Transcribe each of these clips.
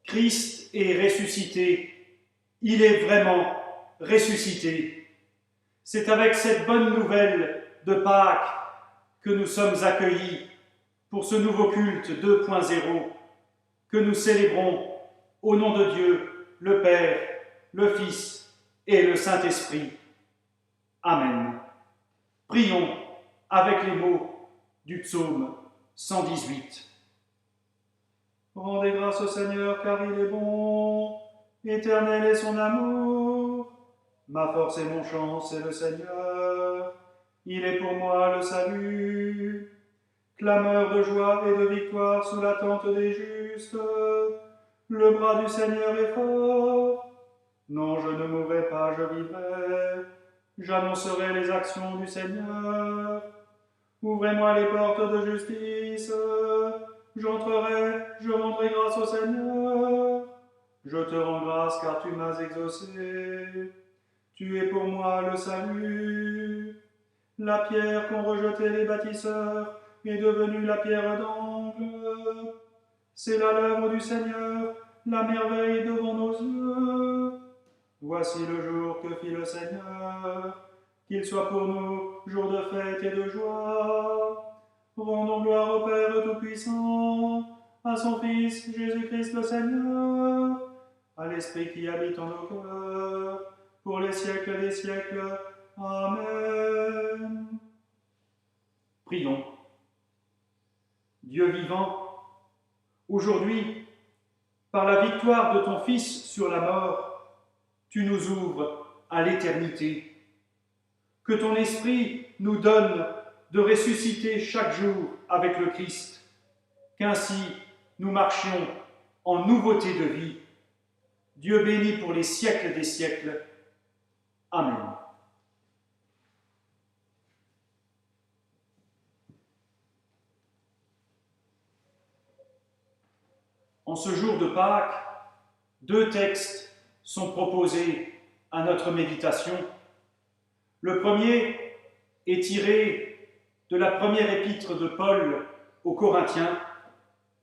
Christ est ressuscité. Il est vraiment ressuscité. C'est avec cette bonne nouvelle de Pâques que nous sommes accueillis pour ce nouveau culte 2.0 que nous célébrons au nom de Dieu, le Père, le Fils et le Saint-Esprit. Amen. Prions avec les mots du psaume 118. Rendez grâce au Seigneur car il est bon, éternel est son amour. Ma force et mon chant, c'est le Seigneur, il est pour moi le salut. Clameur de joie et de victoire sous l'attente des justes, le bras du Seigneur est fort. Non, je ne mourrai pas, je vivrai, j'annoncerai les actions du Seigneur. Ouvrez-moi les portes de justice, j'entrerai, je rendrai grâce au Seigneur. Je te rends grâce car tu m'as exaucé. Tu es pour moi le salut. La pierre qu'ont rejetée les bâtisseurs est devenue la pierre d'angle. C'est là l'œuvre du Seigneur, la merveille devant nos yeux. Voici le jour que fit le Seigneur, qu'il soit pour nous jour de fête et de joie. Rendons gloire au Père Tout-Puissant, à son Fils Jésus-Christ le Seigneur, à l'Esprit qui habite en nos cœurs, pour les siècles des siècles. Amen. Prions. Dieu vivant, aujourd'hui, par la victoire de ton Fils sur la mort, tu nous ouvres à l'éternité. Que ton Esprit nous donne de ressusciter chaque jour avec le Christ, qu'ainsi nous marchions en nouveauté de vie. Dieu béni pour les siècles des siècles. Amen. En ce jour de Pâques, deux textes sont proposés à notre méditation. Le premier est tiré de la première épître de Paul aux Corinthiens,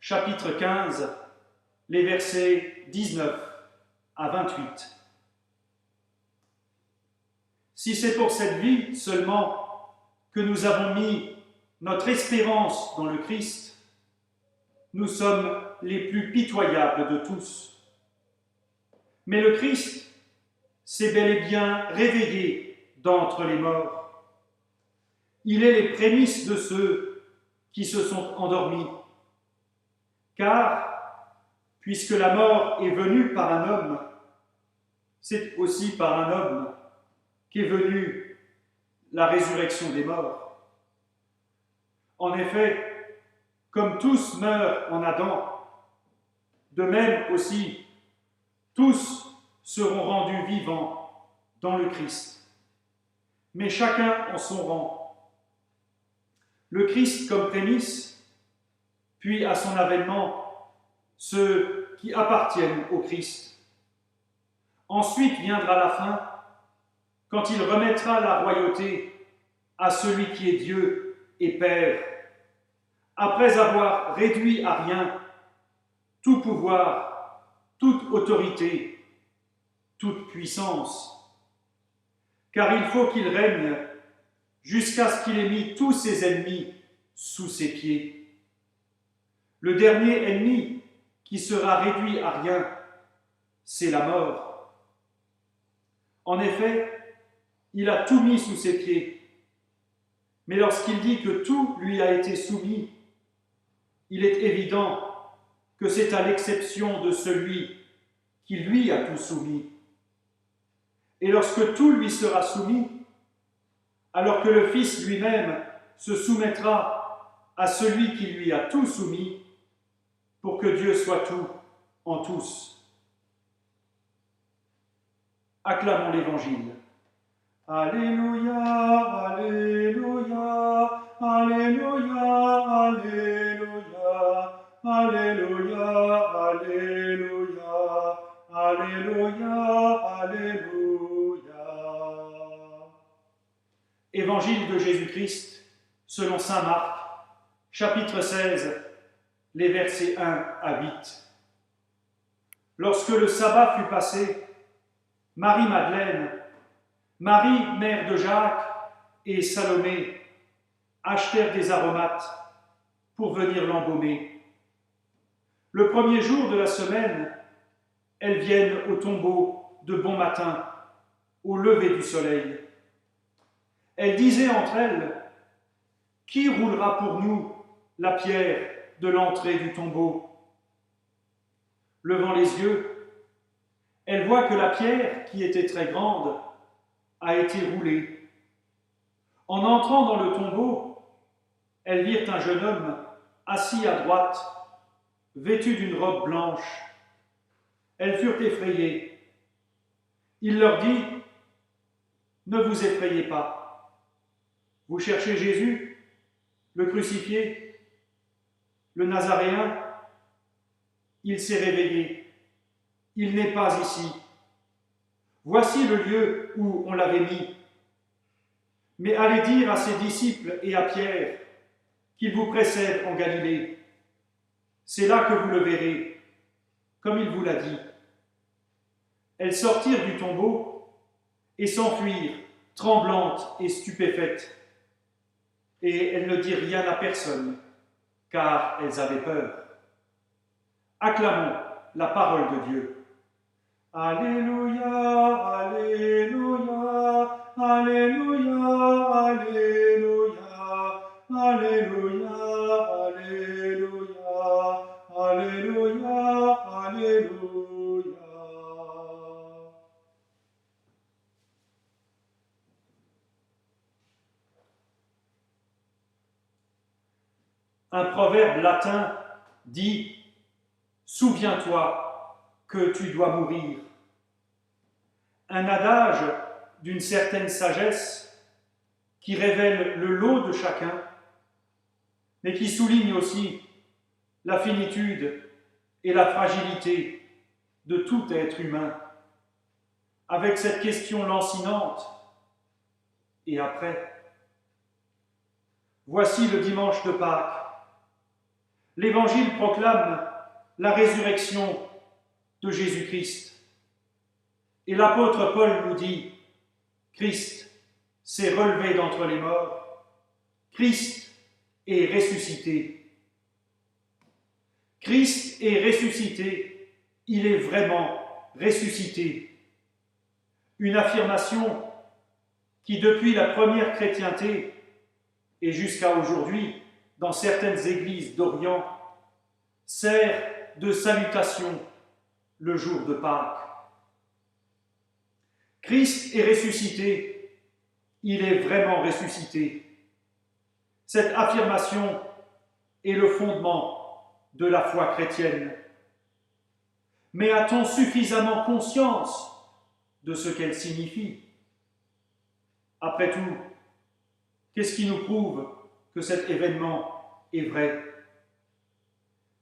chapitre 15, les versets 19 à 28. Si c'est pour cette vie seulement que nous avons mis notre espérance dans le Christ, nous sommes les plus pitoyables de tous. Mais le Christ s'est bel et bien réveillé d'entre les morts. Il est les prémices de ceux qui se sont endormis. Car, puisque la mort est venue par un homme, c'est aussi par un homme qu'est venue la résurrection des morts. En effet, comme tous meurent en Adam, de même aussi, tous seront rendus vivants dans le Christ, mais chacun en son rang. Le Christ comme prémisse, puis à son avènement, ceux qui appartiennent au Christ. Ensuite viendra la fin, quand il remettra la royauté à celui qui est Dieu et Père, après avoir réduit à rien tout pouvoir, toute autorité, toute puissance. Car il faut qu'il règne jusqu'à ce qu'il ait mis tous ses ennemis sous ses pieds. Le dernier ennemi qui sera réduit à rien, c'est la mort. En effet, il a tout mis sous ses pieds. Mais lorsqu'il dit que tout lui a été soumis, il est évident que c'est à l'exception de celui qui lui a tout soumis. Et lorsque tout lui sera soumis, alors que le Fils lui-même se soumettra à celui qui lui a tout soumis, pour que Dieu soit tout en tous. Acclamons l'Évangile. Alléluia, Alléluia, Alléluia, Alléluia, Alléluia, Alléluia, Alléluia, Alléluia. Évangile de Jésus-Christ selon saint Marc, chapitre 16, les versets 1 à 8. Lorsque le sabbat fut passé, Marie-Madeleine, Marie, mère de Jacques, et Salomé achetèrent des aromates pour venir l'embaumer. Le premier jour de la semaine, elles viennent au tombeau de bon matin, au lever du soleil. Elles disaient entre elles, « Qui roulera pour nous la pierre de l'entrée du tombeau ?» Levant les yeux, elles voient que la pierre, qui était très grande, a été roulée. En entrant dans le tombeau, elles virent un jeune homme assis à droite, vêtu d'une robe blanche. Elles furent effrayées. Il leur dit, « Ne vous effrayez pas. Vous cherchez Jésus, le crucifié, le Nazaréen. Il s'est réveillé. Il n'est pas ici. Voici le lieu où on l'avait mis. Mais allez dire à ses disciples et à Pierre qu'il vous précède en Galilée. C'est là que vous le verrez, comme il vous l'a dit. » Elles sortirent du tombeau et s'enfuirent, tremblantes et stupéfaites. Et elles ne dirent rien à personne, car elles avaient peur. Acclamons la parole de Dieu. Alléluia, Alléluia, Alléluia, Alléluia, Alléluia, Alléluia, Alléluia, Alléluia. Un proverbe latin dit « Souviens-toi que tu dois mourir ». Un adage d'une certaine sagesse qui révèle le lot de chacun, mais qui souligne aussi la finitude et la fragilité de tout être humain, avec cette question lancinante « Et après ?» Voici le dimanche de Pâques. L'Évangile proclame la résurrection de Jésus-Christ. Et l'apôtre Paul nous dit, Christ s'est relevé d'entre les morts, Christ est ressuscité. Christ est ressuscité, il est vraiment ressuscité. Une affirmation qui, depuis la première chrétienté et jusqu'à aujourd'hui, dans certaines églises d'Orient, sert de salutation le jour de Pâques. Christ est ressuscité, il est vraiment ressuscité. Cette affirmation est le fondement de la foi chrétienne. Mais a-t-on suffisamment conscience de ce qu'elle signifie? Après tout, qu'est-ce qui nous prouve que cet événement est vrai?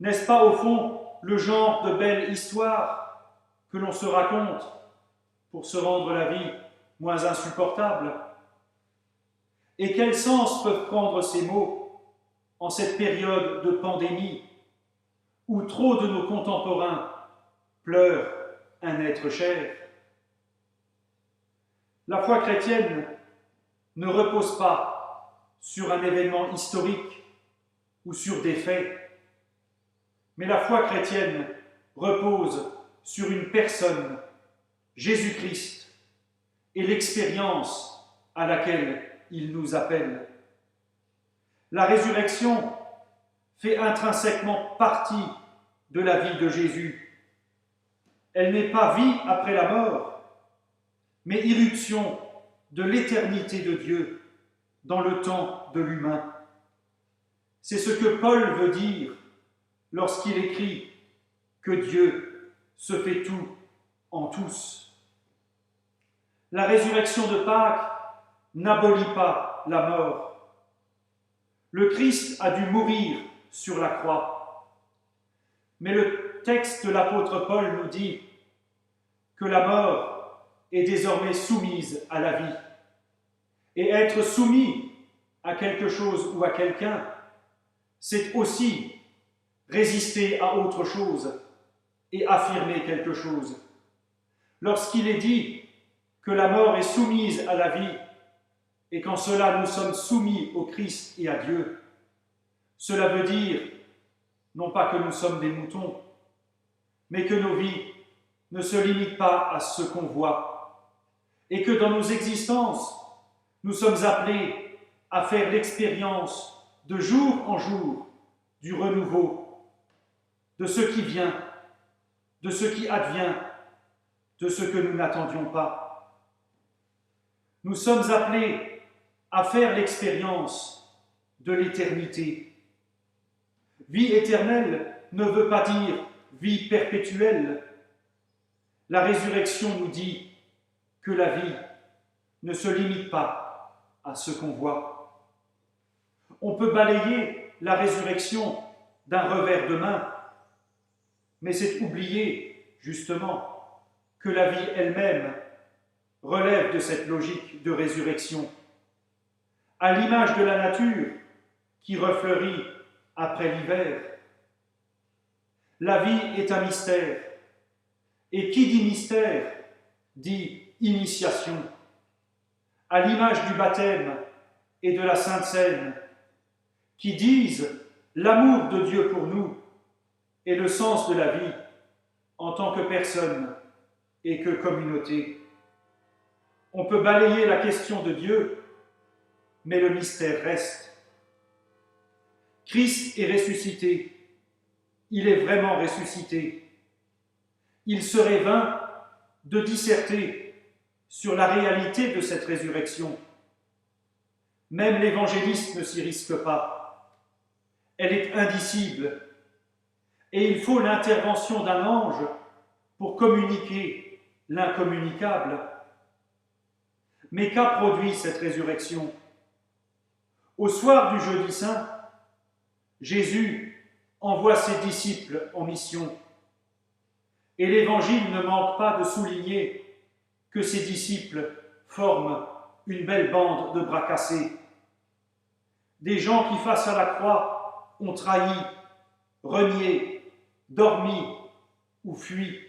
N'est-ce pas au fond le genre de belle histoire que l'on se raconte pour se rendre la vie moins insupportable? Et quel sens peuvent prendre ces mots en cette période de pandémie où trop de nos contemporains pleurent un être cher? La foi chrétienne ne repose pas sur un événement historique ou sur des faits, mais la foi chrétienne repose sur une personne, Jésus-Christ, et l'expérience à laquelle il nous appelle. La résurrection fait intrinsèquement partie de la vie de Jésus. Elle n'est pas vie après la mort, mais irruption de l'éternité de Dieu dans le temps de l'humain. C'est ce que Paul veut dire lorsqu'il écrit que Dieu se fait tout en tous. La résurrection de Pâques n'abolit pas la mort. Le Christ a dû mourir sur la croix. Mais le texte de l'apôtre Paul nous dit que la mort est désormais soumise à la vie. Et être soumis à quelque chose ou à quelqu'un, c'est aussi résister à autre chose, et affirmer quelque chose. Lorsqu'il est dit que la mort est soumise à la vie, et qu'en cela nous sommes soumis au Christ et à Dieu, cela veut dire non pas que nous sommes des moutons, mais que nos vies ne se limitent pas à ce qu'on voit, et que dans nos existences, nous sommes appelés à faire l'expérience de jour en jour du renouveau, de ce qui vient, de ce qui advient, de ce que nous n'attendions pas. Nous sommes appelés à faire l'expérience de l'éternité. Vie éternelle ne veut pas dire vie perpétuelle. La résurrection nous dit que la vie ne se limite pas à ce qu'on voit. On peut balayer la résurrection d'un revers de main, mais c'est oublier, justement, que la vie elle-même relève de cette logique de résurrection. À l'image de la nature qui refleurit après l'hiver, la vie est un mystère. Et qui dit mystère, dit initiation. À l'image du baptême et de la Sainte Seine, qui disent l'amour de Dieu pour nous et le sens de la vie en tant que personne et que communauté. On peut balayer la question de Dieu, mais le mystère reste. Christ est ressuscité. Il est vraiment ressuscité. Il serait vain de disserter sur la réalité de cette résurrection. Même l'évangéliste ne s'y risque pas. Elle est indicible. Et il faut l'intervention d'un ange pour communiquer l'incommunicable. Mais qu'a produit cette résurrection? Au soir du jeudi saint, Jésus envoie ses disciples en mission. Et l'Évangile ne manque pas de souligner que ses disciples forment une belle bande de bras cassés. Des gens qui, face à la croix, ont trahi, renié, dormi ou fui.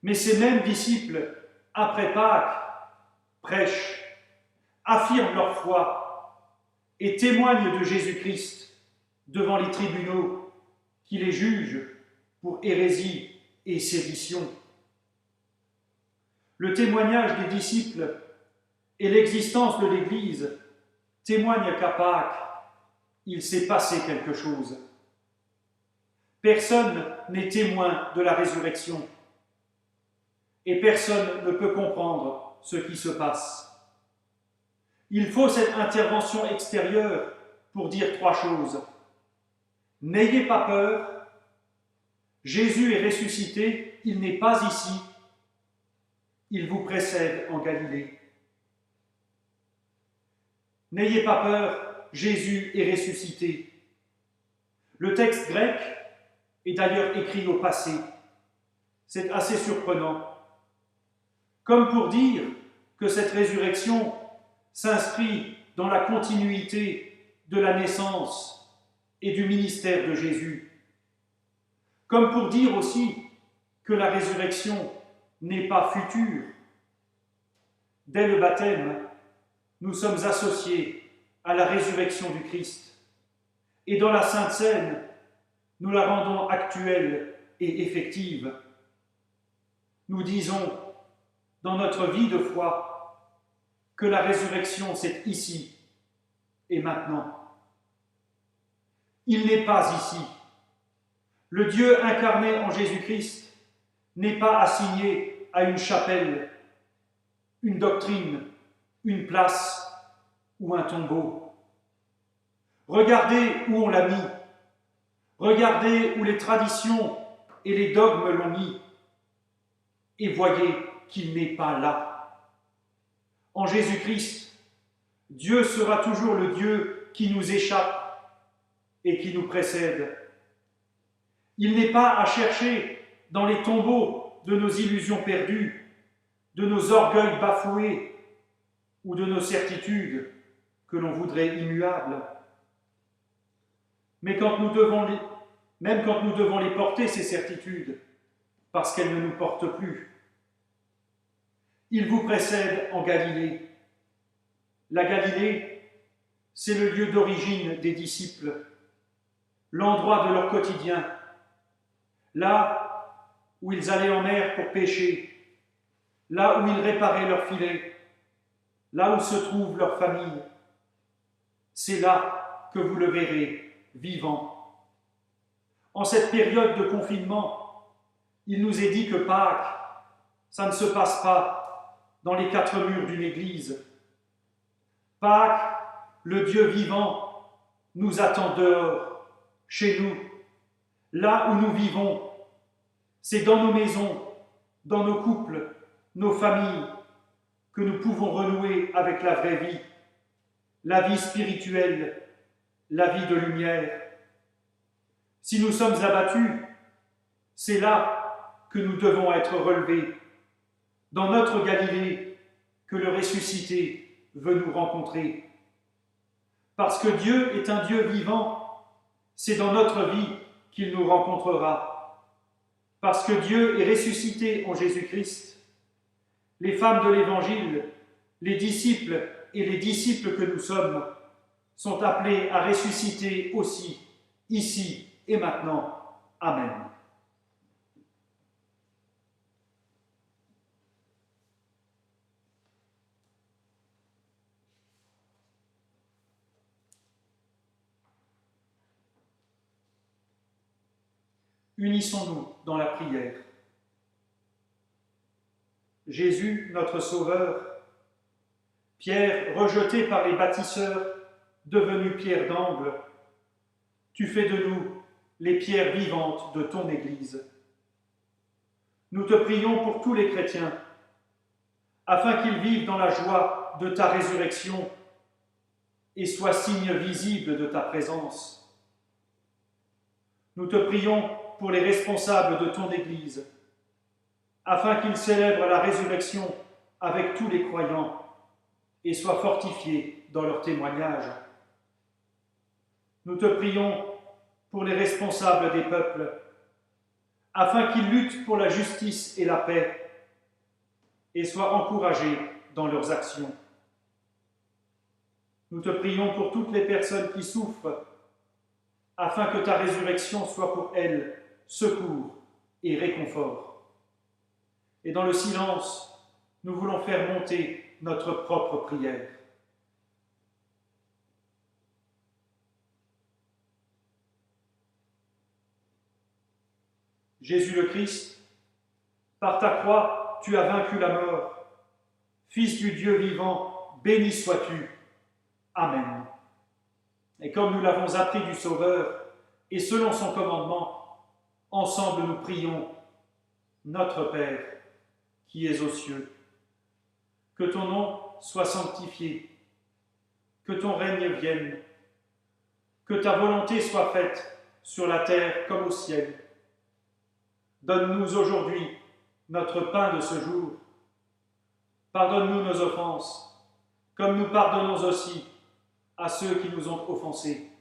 Mais ces mêmes disciples, après Pâques, prêchent, affirment leur foi et témoignent de Jésus-Christ devant les tribunaux qui les jugent pour hérésie et sédition. Le témoignage des disciples et l'existence de l'Église témoignent qu'à Pâques, il s'est passé quelque chose. Personne n'est témoin de la résurrection et personne ne peut comprendre ce qui se passe. Il faut cette intervention extérieure pour dire trois choses. N'ayez pas peur, Jésus est ressuscité, il n'est pas ici, il vous précède en Galilée. N'ayez pas peur, Jésus est ressuscité. Le texte grec est d'ailleurs écrit au passé. C'est assez surprenant. Comme pour dire que cette résurrection s'inscrit dans la continuité de la naissance et du ministère de Jésus. Comme pour dire aussi que la résurrection n'est pas future. Dès le baptême, nous sommes associés à la résurrection du Christ. Et dans la Sainte Seine, nous la rendons actuelle et effective. Nous disons, dans notre vie de foi, que la résurrection, c'est ici et maintenant. Il n'est pas ici. Le Dieu incarné en Jésus-Christ n'est pas assigné à une chapelle, une doctrine, une place ou un tombeau. Regardez où on l'a mis. Regardez où les traditions et les dogmes l'ont mis. Et voyez qu'il n'est pas là. En Jésus-Christ, Dieu sera toujours le Dieu qui nous échappe et qui nous précède. Il n'est pas à chercher dans les tombeaux de nos illusions perdues, de nos orgueils bafoués ou de nos certitudes que l'on voudrait immuables. Mais quand nous devons même quand nous devons les porter, ces certitudes, parce qu'elles ne nous portent plus. Il vous précède en Galilée. La Galilée, c'est le lieu d'origine des disciples, l'endroit de leur quotidien, là où ils allaient en mer pour pêcher, là où ils réparaient leurs filets, là où se trouve leur famille. C'est là que vous le verrez, vivant. En cette période de confinement, il nous est dit que Pâques, ça ne se passe pas dans les quatre murs d'une église. Pâques, le Dieu vivant, nous attend dehors, chez nous, là où nous vivons. C'est dans nos maisons, dans nos couples, nos familles, que nous pouvons renouer avec la vraie vie, la vie spirituelle, la vie de lumière. Si nous sommes abattus, c'est là que nous devons être relevés, dans notre Galilée que le ressuscité veut nous rencontrer. Parce que Dieu est un Dieu vivant, c'est dans notre vie qu'il nous rencontrera. Parce que Dieu est ressuscité en Jésus-Christ, les femmes de l'Évangile, les disciples et les disciples que nous sommes sont appelés à ressusciter aussi, ici et maintenant. Amen. Unissons-nous dans la prière. Jésus, notre Sauveur, pierre rejetée par les bâtisseurs, devenue pierre d'angle, tu fais de nous les pierres vivantes de ton Église. Nous te prions pour tous les chrétiens, afin qu'ils vivent dans la joie de ta résurrection et soient signe visible de ta présence. Nous te prions pour les responsables de ton Église, afin qu'ils célèbrent la résurrection avec tous les croyants et soient fortifiés dans leur témoignage. Nous te prions pour les responsables des peuples, afin qu'ils luttent pour la justice et la paix et soient encouragés dans leurs actions. Nous te prions pour toutes les personnes qui souffrent, afin que ta résurrection soit pour elles secours et réconfort. Et dans le silence, nous voulons faire monter notre propre prière. Jésus le Christ, par ta croix, tu as vaincu la mort. Fils du Dieu vivant, béni sois-tu. Amen. Et comme nous l'avons appris du Sauveur, et selon son commandement, ensemble nous prions, notre Père, qui es aux cieux, que ton nom soit sanctifié, que ton règne vienne, que ta volonté soit faite sur la terre comme au ciel. Donne-nous aujourd'hui notre pain de ce jour. Pardonne-nous nos offenses, comme nous pardonnons aussi à ceux qui nous ont offensés.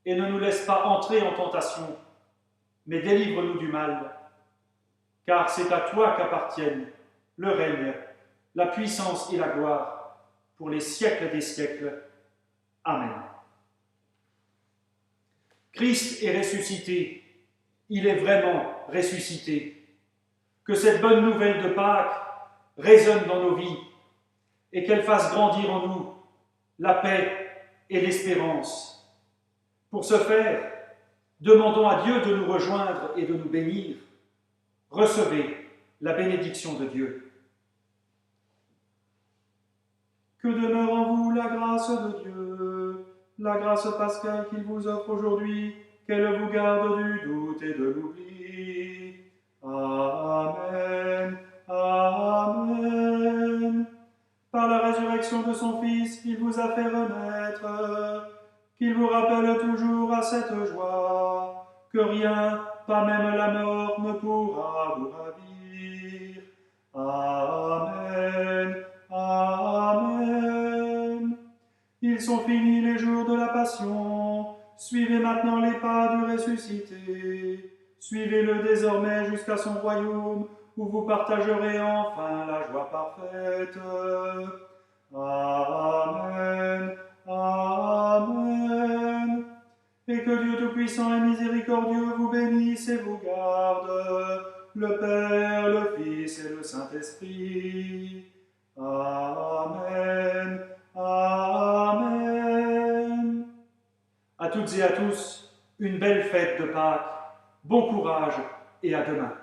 Et ne nous laisse pas entrer en tentation, mais délivre-nous du mal. Car c'est à toi qu'appartiennent le règne, la puissance et la gloire, pour les siècles des siècles. Amen. Christ est ressuscité, il est vraiment ressuscité. Que cette bonne nouvelle de Pâques résonne dans nos vies et qu'elle fasse grandir en nous la paix et l'espérance. Pour ce faire, demandons à Dieu de nous rejoindre et de nous bénir. Recevez la bénédiction de Dieu. Que demeure en vous la grâce de Dieu, la grâce pascale qu'il vous offre aujourd'hui, qu'elle vous garde du doute et de l'oubli. Amen. Amen. Par la résurrection de son Fils, il vous a fait renaître, qu'il vous rappelle toujours à cette joie, que rien, pas même la mort, ne pourra vous ravir. Amen. Amen. Ils sont finis les jours de la passion, suivez maintenant les pas du ressuscité. Suivez-le désormais jusqu'à son royaume, où vous partagerez enfin la joie parfaite. Amen. Amen. Et que Dieu Tout-Puissant et Miséricordieux vous bénisse et vous garde, le Père, le Fils et le Saint-Esprit. Amen. Amen. À toutes et à tous, une belle fête de Pâques. Bon courage et à demain.